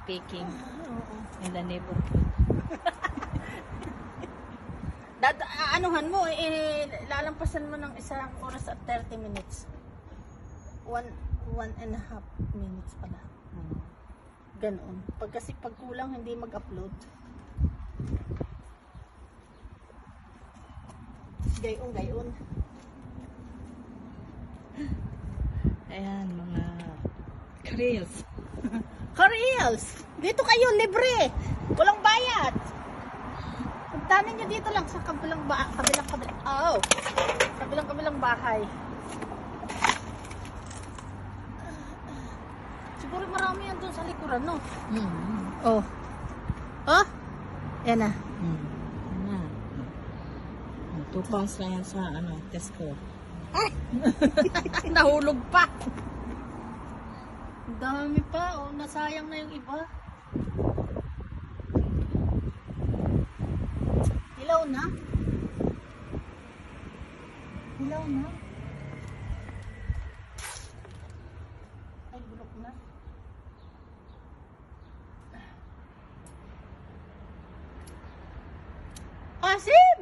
speaking Oo. in the neighborhood. Anuhan mo, lalampasan mo ng 1 oras at 30 minutes. 1.5 minutes pala. Ganoon. Kasi pag kulang, hindi mag-upload. Gayon. Ayan, mga Koreans. Koreals! Dito kayo, libre! Walang bayad! Puntahan nyo dito lang sa kabilang kabilang bahay. Siguro marami yan doon sa likuran, no? Oh. Oh? Yan na. Ayan. 2 pounds lang yan sa Tesco. Nahulog pa. Ang dami pa. Oh, nasayang na yung iba. Hilaw na. Hilaw na. Ay, bulok na. Asim!